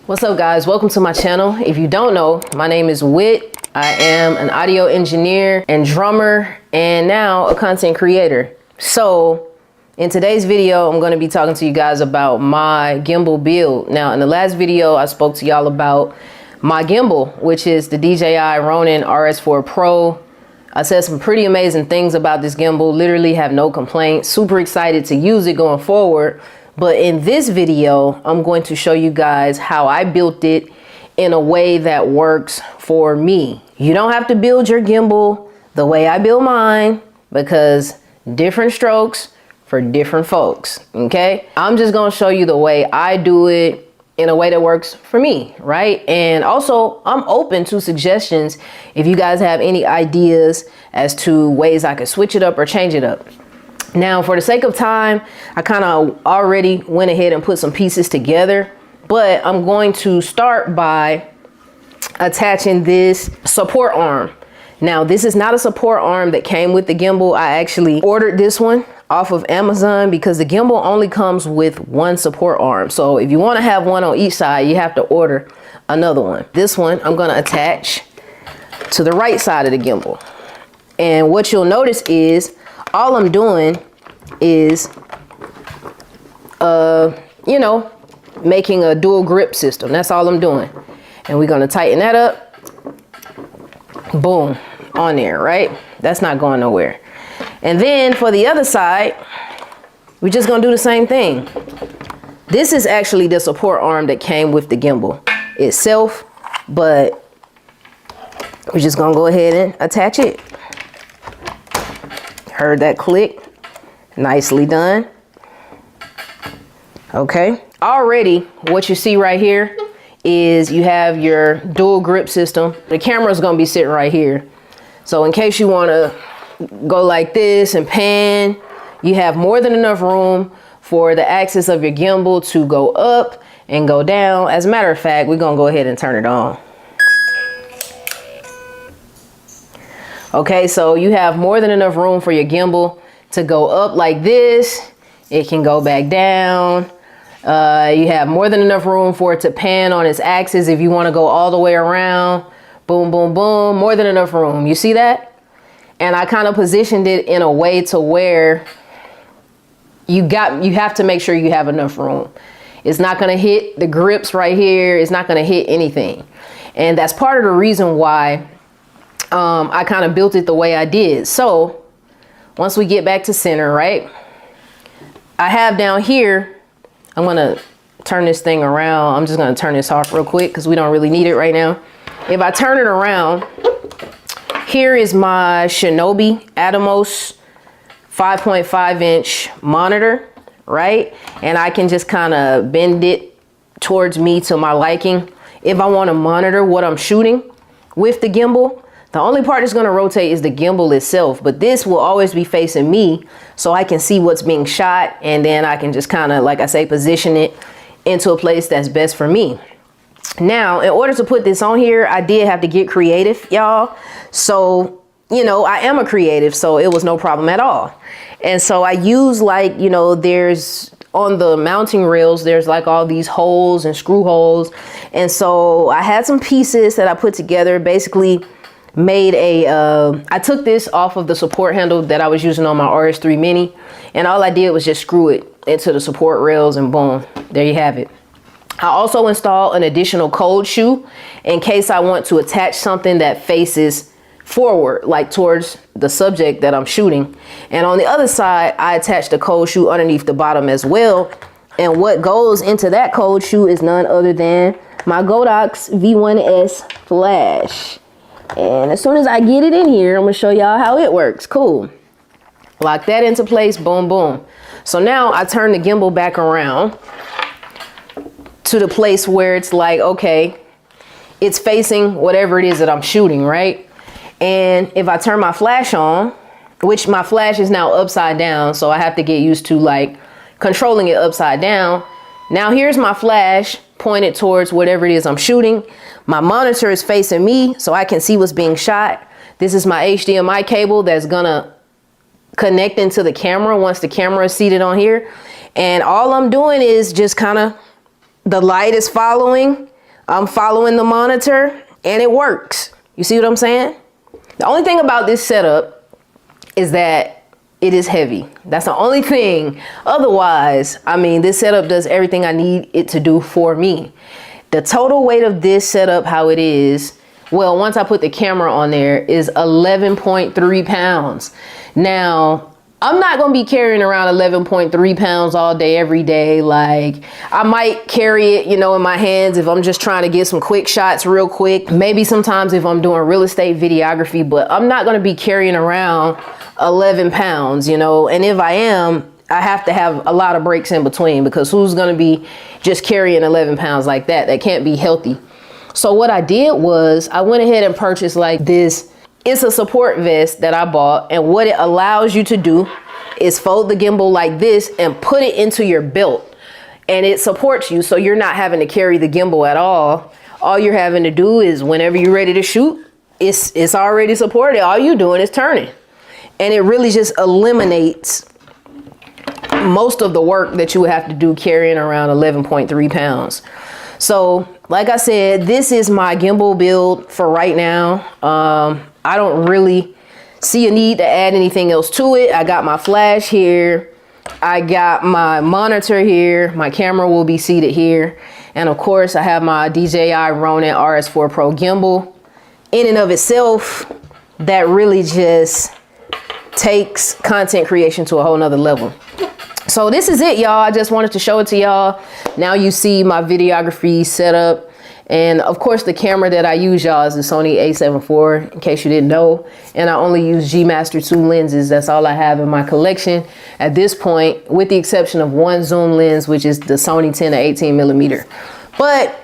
What's up, guys? Welcome to my channel. If you don't know, my name is Whit. I am an audio engineer and drummer and now a content creator. So in today's video, I'm going to be talking to you guys about my gimbal build. Now, in the last video, I spoke to y'all about my gimbal, which is the DJI RS4 Pro. I said some pretty amazing things about this gimbal, literally have no complaints, super excited to use it going forward. But in this video, I'm going to show you guys how I built it in a way that works for me. You don't have to build your gimbal the way I build mine because different strokes for different folks, okay? I'm just gonna show you the way I do it in a way that works for me, right? And also, I'm open to suggestions if you guys have any ideas as to ways I could switch it up or change it up. Now, for the sake of time, I kind of already went ahead and put some pieces together, but I'm going to start by attaching this support arm. Now, this is not a support arm that came with the gimbal. I actually ordered this one off of Amazon because the gimbal only comes with one support arm. So if you want to have one on each side, you have to order another one. This one I'm going to attach to the right side of the gimbal. And what you'll notice is all I'm doing is, making a dual grip system. That's all I'm doing. And we're going to tighten that up. Boom, on there, right? That's not going nowhere. And then for the other side, we're just going to do the same thing. This is actually the support arm that came with the gimbal itself, but we're just going to go ahead and attach it. Heard that click? Nicely done. Okay. Already, what you see right here is you have your dual grip system. The camera is going to be sitting right here. So in case you want to go like this and pan, you have more than enough room for the axis of your gimbal to go up and go down. As a matter of fact, we're going to go ahead and turn it on. Okay, so you have more than enough room for your gimbal to go up like this. It can go back down. You have more than enough room for it to pan on its axis if you want to go all the way around. Boom, boom, boom. More than enough room. You see that? And I kind of positioned it in a way to where you have to make sure you have enough room. It's not going to hit the grips right here. It's not going to hit anything. And that's part of the reason why I kind of built it the way I did. So once we get back to center, right, I have down here, I'm going to turn this thing around. I'm just going to turn this off real quick because we don't really need it right now. If I turn it around, here is my Shinobi Atomos 5.5 inch monitor, right? And I can just kind of bend it towards me to my liking. If I want to monitor what I'm shooting with the gimbal, the only part that's going to rotate is the gimbal itself, but this will always be facing me so I can see what's being shot, and then I can just kind of, like I say, position it into a place that's best for me. Now, in order to put this on here, I did have to get creative, y'all. So, I am a creative, so it was no problem at all. And so I use there's on the mounting rails, there's like all these holes and screw holes. And so I had some pieces that I put together, basically made I took this off of the support handle that I was using on my RS3 Mini, and all I did was just screw it into the support rails, and boom, there you have it. I also installed an additional cold shoe in case I want to attach something that faces forward, like towards the subject that I'm shooting. And on the other side, I attached a cold shoe underneath the bottom as well. And what goes into that cold shoe is none other than my Godox V1S flash. And as soon as I get it in here, I'm gonna show y'all how it works. Cool. Lock that into place, boom, boom. So now I turn the gimbal back around to the place where it's like, okay, it's facing whatever it is that I'm shooting, right? And if I turn my flash on, which my flash is now upside down, so I have to get used to like controlling it upside down. Now here's my flash pointed towards whatever it is I'm shooting. My monitor is facing me so I can see what's being shot. This is my HDMI cable that's gonna connect into the camera once the camera is seated on here. And all I'm doing is just kind of, the light is following. I'm following the monitor and it works. You see what I'm saying? The only thing about this setup is that it is heavy. That's the only thing. Otherwise, I mean, this setup does everything I need it to do for me. The total weight of this setup, how it is, well, once I put the camera on there, is 11.3 pounds. Now, I'm not going to be carrying around 11.3 pounds all day, every day. Like, I might carry it, you know, in my hands if I'm just trying to get some quick shots real quick. Maybe sometimes if I'm doing real estate videography, but I'm not going to be carrying around 11 pounds, you know. And if I am, I have to have a lot of breaks in between, because who's going to be just carrying 11 pounds like that? That can't be healthy. So what I did was I went ahead and purchased like this. It's a support vest that I bought, and what it allows you to do is fold the gimbal like this and put it into your belt, and it supports you, so you're not having to carry the gimbal at all. All you're having to do is whenever you're ready to shoot, it's already supported. All you're doing is turning, and it really just eliminates most of the work that you would have to do carrying around 11.3 pounds. So like I said, this is my gimbal build for right now. I don't really see a need to add anything else to it. I got my flash here. I got my monitor here. My camera will be seated here. And of course, I have my DJI RS4 Pro gimbal. In and of itself, that really just takes content creation to a whole nother level. So this is it, y'all. I just wanted to show it to y'all. Now you see my videography setup. And of course, the camera that I use, y'all, is the Sony a7 IV, in case you didn't know. And I only use G Master 2 lenses. That's all I have in my collection at this point, with the exception of one zoom lens, which is the Sony 10 to 18 millimeter. But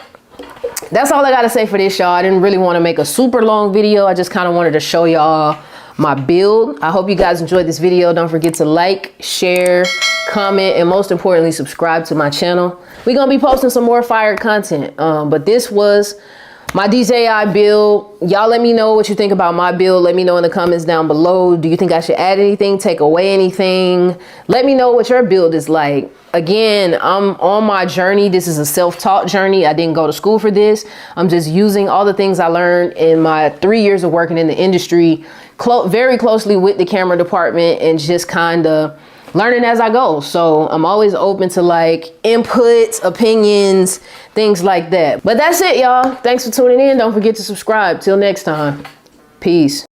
that's all I got to say for this, y'all. I didn't really want to make a super long video. I just kind of wanted to show y'all my build. I hope you guys enjoyed this video. Don't forget to like, share, comment, and most importantly, subscribe to my channel. We're gonna be posting some more fire content, but this was my DJI build. Y'all let me know what you think about my build. Let me know in the comments down below. Do you think I should add anything, take away anything? Let me know what your build is like. Again, I'm on my journey. This is a self-taught journey. I didn't go to school for this. I'm just using all the things I learned in my 3 years of working in the industry, very closely with the camera department, and just kind of learning as I go. So I'm always open to like inputs, opinions, things like that. But that's it, y'all. Thanks for tuning in. Don't forget to subscribe. Till next time. Peace.